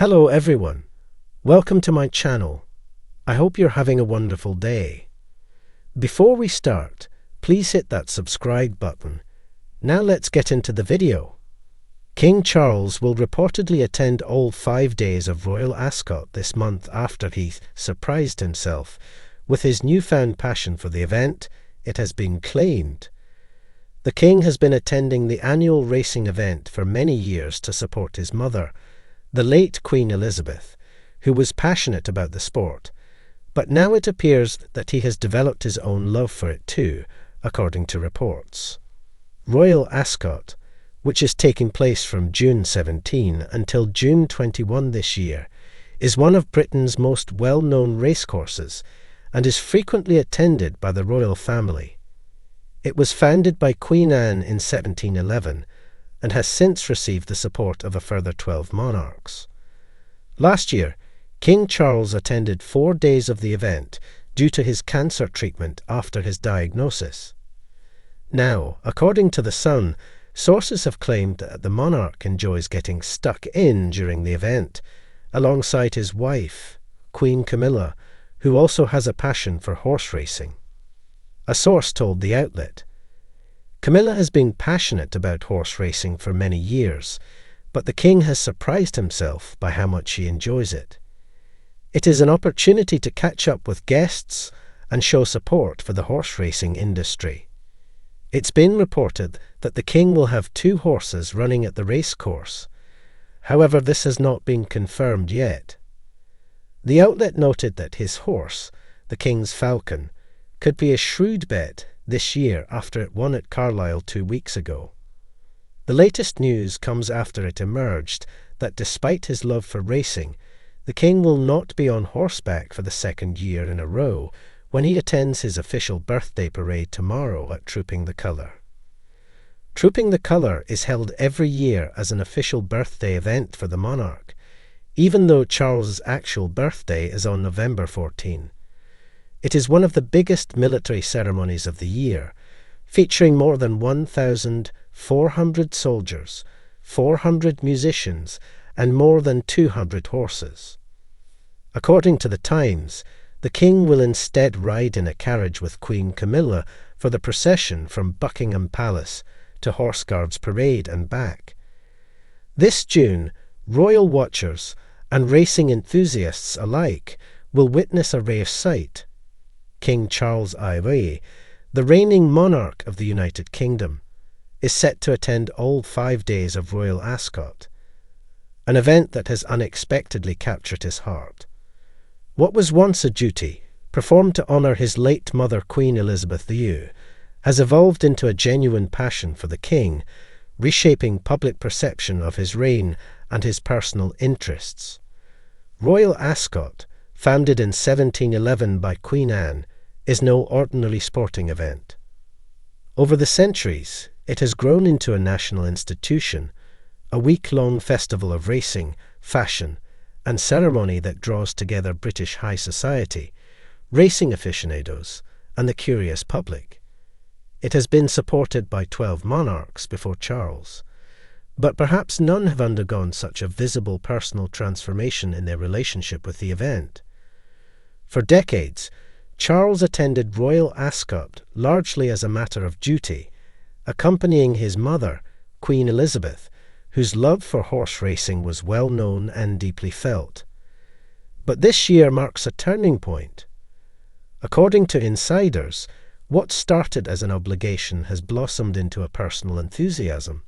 Hello everyone, welcome to my channel. I hope you're having a wonderful day. Before we start, please hit that subscribe button. Now let's get into the video. King Charles will reportedly attend all 5 days of Royal Ascot this month after he surprised himself with his newfound passion for the event, it has been claimed. The King has been attending the annual racing event for many years to support his mother, the late Queen Elizabeth, who was passionate about the sport, but now it appears that he has developed his own love for it too, according to reports. Royal Ascot, which is taking place from June 17 until June 21 this year, is one of Britain's most well-known racecourses and is frequently attended by the royal family. It was founded by Queen Anne in 1711 and has since received the support of a further 12 monarchs. Last year, King Charles attended 4 days of the event due to his cancer treatment after his diagnosis. Now, according to The Sun, sources have claimed that the monarch enjoys getting stuck in during the event, alongside his wife, Queen Camilla, who also has a passion for horse racing. A source told the outlet, "Camilla has been passionate about horse racing for many years, but the King has surprised himself by how much she enjoys it. It is an opportunity to catch up with guests and show support for the horse racing industry." It's been reported that the King will have 2 horses running at the racecourse. However, this has not been confirmed yet. The outlet noted that his horse, the King's Falcon, could be a shrewd bet this year after it won at Carlisle 2 weeks ago. The latest news comes after it emerged that despite his love for racing, the King will not be on horseback for the 2nd year in a row when he attends his official birthday parade tomorrow at Trooping the Colour. Trooping the Colour is held every year as an official birthday event for the monarch, even though Charles's actual birthday is on November 14. It is one of the biggest military ceremonies of the year, featuring more than 1,400 soldiers, 400 musicians, and more than 200 horses. According to the Times, the King will instead ride in a carriage with Queen Camilla for the procession from Buckingham Palace to Horse Guards Parade and back. This June, royal watchers and racing enthusiasts alike will witness a rare sight. King Charles IV, the reigning monarch of the United Kingdom, is set to attend all 5 days of Royal Ascot, an event that has unexpectedly captured his heart. What was once a duty, performed to honour his late mother Queen Elizabeth II, has evolved into a genuine passion for the King, reshaping public perception of his reign and his personal interests. Royal Ascot, founded in 1711 by Queen Anne, is no ordinary sporting event. Over the centuries, it has grown into a national institution, a week-long festival of racing, fashion, and ceremony that draws together British high society, racing aficionados, and the curious public. It has been supported by 12 monarchs before Charles, but perhaps none have undergone such a visible personal transformation in their relationship with the event. For decades, Charles attended Royal Ascot largely as a matter of duty, accompanying his mother, Queen Elizabeth, whose love for horse racing was well known and deeply felt. But this year marks a turning point. According to insiders, what started as an obligation has blossomed into a personal enthusiasm.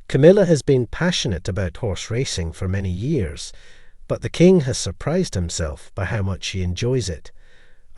Camilla has been passionate about horse racing for many years, but the King has surprised himself by how much she enjoys it,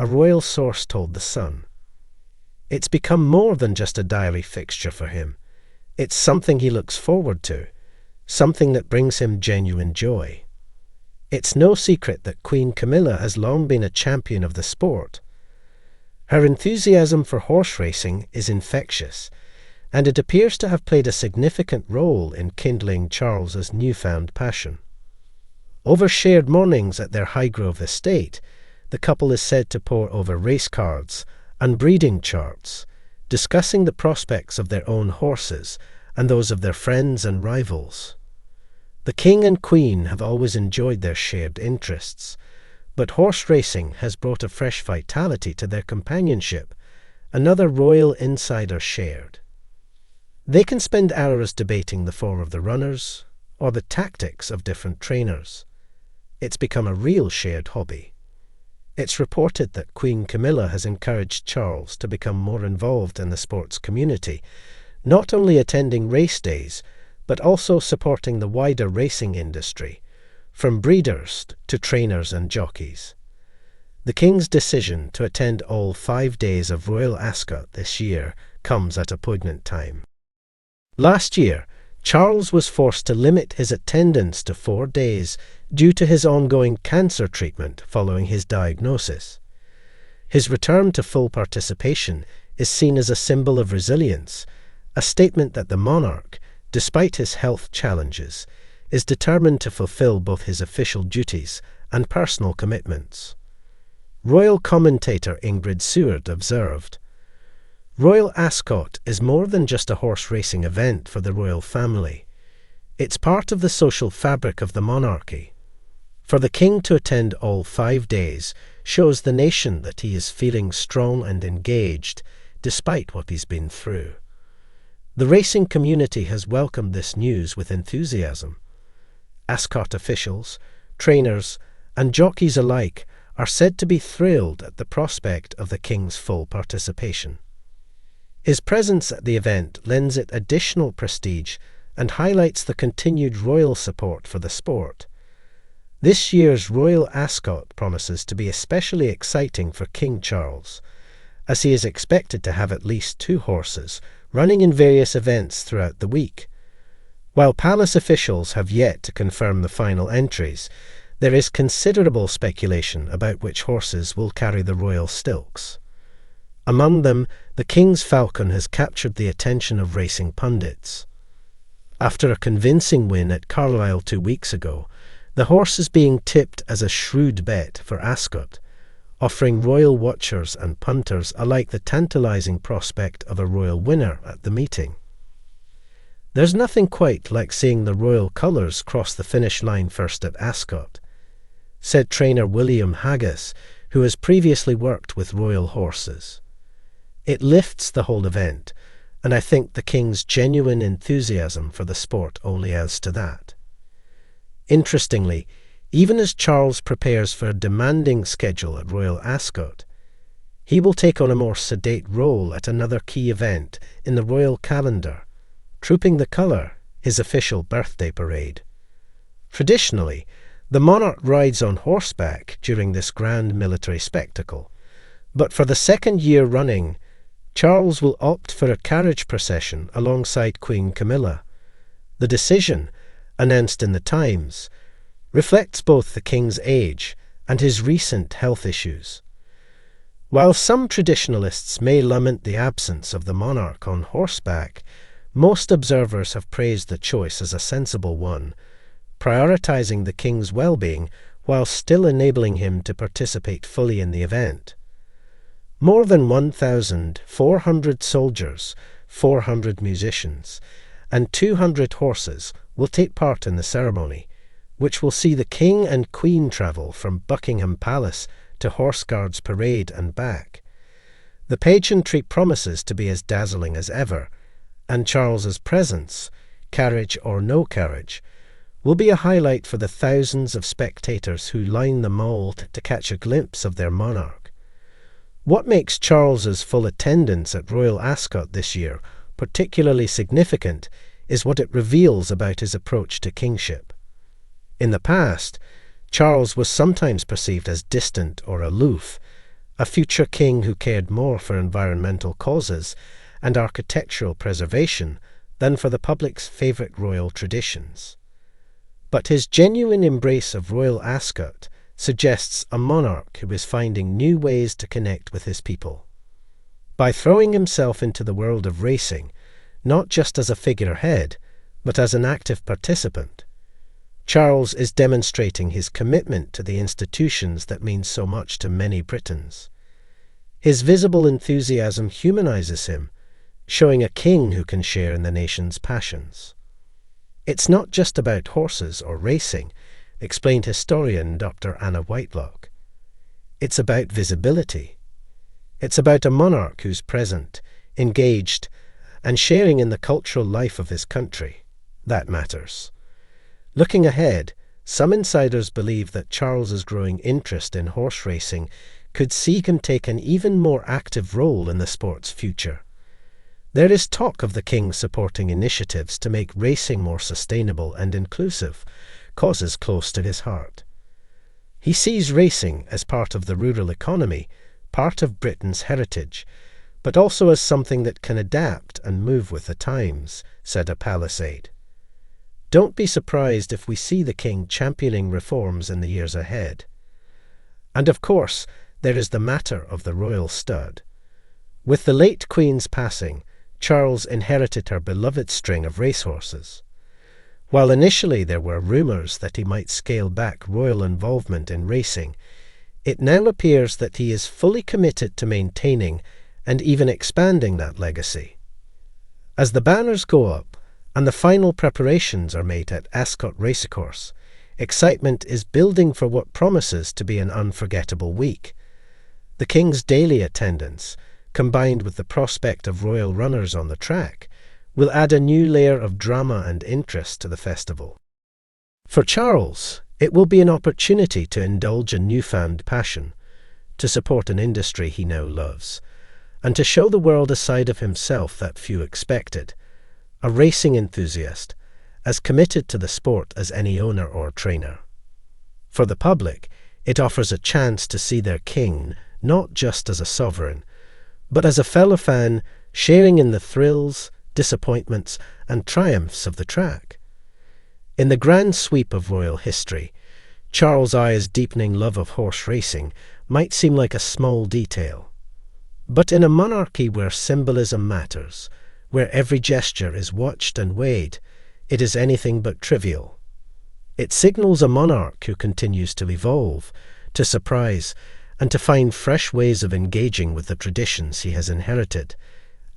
a royal source told The Sun. It's become more than just a diary fixture for him. It's something he looks forward to, something that brings him genuine joy. It's no secret that Queen Camilla has long been a champion of the sport. Her enthusiasm for horse racing is infectious, and it appears to have played a significant role in kindling Charles's newfound passion. Over shared mornings at their Highgrove estate, the couple is said to pore over race cards and breeding charts, discussing the prospects of their own horses and those of their friends and rivals. The King and Queen have always enjoyed their shared interests, but horse racing has brought a fresh vitality to their companionship, another royal insider shared. They can spend hours debating the form of the runners or the tactics of different trainers. It's become a real shared hobby. It's reported that Queen Camilla has encouraged Charles to become more involved in the sports community, not only attending race days, but also supporting the wider racing industry, from breeders to trainers and jockeys. The King's decision to attend all 5 days of Royal Ascot this year comes at a poignant time. Last year, Charles was forced to limit his attendance to 4 days due to his ongoing cancer treatment following his diagnosis. His return to full participation is seen as a symbol of resilience, a statement that the monarch, despite his health challenges, is determined to fulfill both his official duties and personal commitments. Royal commentator Ingrid Seward observed, "Royal Ascot is more than just a horse racing event for the royal family. It's part of the social fabric of the monarchy. For the King to attend all 5 days shows the nation that he is feeling strong and engaged, despite what he's been through." The racing community has welcomed this news with enthusiasm. Ascot officials, trainers, and jockeys alike are said to be thrilled at the prospect of the King's full participation. His presence at the event lends it additional prestige and highlights the continued royal support for the sport. This year's Royal Ascot promises to be especially exciting for King Charles, as he is expected to have at least 2 horses running in various events throughout the week. While palace officials have yet to confirm the final entries, there is considerable speculation about which horses will carry the royal stilts. Among them, the King's Falcon has captured the attention of racing pundits. After a convincing win at Carlisle 2 weeks ago, the horse is being tipped as a shrewd bet for Ascot, offering royal watchers and punters alike the tantalising prospect of a royal winner at the meeting. There's nothing quite like seeing the royal colours cross the finish line first at Ascot, said trainer William Haggis, who has previously worked with royal horses. It lifts the whole event, and I think the King's genuine enthusiasm for the sport only adds to that. Interestingly, even as Charles prepares for a demanding schedule at Royal Ascot, he will take on a more sedate role at another key event in the royal calendar, Trooping the Colour, his official birthday parade. Traditionally, the monarch rides on horseback during this grand military spectacle, but for the 2nd year running, Charles will opt for a carriage procession alongside Queen Camilla. The decision, announced in the Times, reflects both the King's age and his recent health issues. While some traditionalists may lament the absence of the monarch on horseback, most observers have praised the choice as a sensible one, prioritising the King's well-being while still enabling him to participate fully in the event. More than 1,400 soldiers, 400 musicians, and 200 horses will take part in the ceremony, which will see the King and Queen travel from Buckingham Palace to Horse Guards Parade and back. The pageantry promises to be as dazzling as ever, and Charles's presence, carriage or no carriage, will be a highlight for the thousands of spectators who line the Mall to catch a glimpse of their monarch. What makes Charles's full attendance at Royal Ascot this year particularly significant is what it reveals about his approach to kingship. In the past, Charles was sometimes perceived as distant or aloof, a future king who cared more for environmental causes and architectural preservation than for the public's favourite royal traditions. But his genuine embrace of Royal Ascot suggests a monarch who is finding new ways to connect with his people. By throwing himself into the world of racing, not just as a figurehead, but as an active participant, Charles is demonstrating his commitment to the institutions that mean so much to many Britons. His visible enthusiasm humanises him, showing a king who can share in the nation's passions. It's not just about horses or racing, explained historian Dr. Anna Whitelock. It's about visibility. It's about a monarch who's present, engaged, and sharing in the cultural life of his country. That matters. Looking ahead, some insiders believe that Charles's growing interest in horse racing could see him take an even more active role in the sport's future. There is talk of the king supporting initiatives to make racing more sustainable and inclusive, causes close to his heart. He sees racing as part of the rural economy, part of Britain's heritage, but also as something that can adapt and move with the times, said a Palisade. Don't be surprised if we see the king championing reforms in the years ahead. And of course, there is the matter of the royal stud. With the late Queen's passing, Charles inherited her beloved string of racehorses. While initially there were rumours that he might scale back royal involvement in racing, it now appears that he is fully committed to maintaining and even expanding that legacy. As the banners go up and the final preparations are made at Ascot Racecourse, excitement is building for what promises to be an unforgettable week. The King's daily attendance, combined with the prospect of royal runners on the track, will add a new layer of drama and interest to the festival. For Charles, it will be an opportunity to indulge a newfound passion, to support an industry he now loves, and to show the world a side of himself that few expected, a racing enthusiast, as committed to the sport as any owner or trainer. For the public, it offers a chance to see their king not just as a sovereign, but as a fellow fan sharing in the thrills, disappointments, and triumphs of the track. In the grand sweep of royal history, Charles I's deepening love of horse racing might seem like a small detail. But in a monarchy where symbolism matters, where every gesture is watched and weighed, it is anything but trivial. It signals a monarch who continues to evolve, to surprise, and to find fresh ways of engaging with the traditions he has inherited,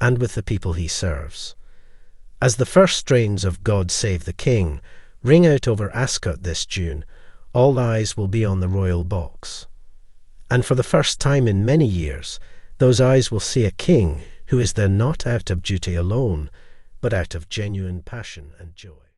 and with the people he serves. As the first strains of God Save the King ring out over Ascot this June, all eyes will be on the royal box. And for the first time in many years, those eyes will see a king who is there not out of duty alone, but out of genuine passion and joy.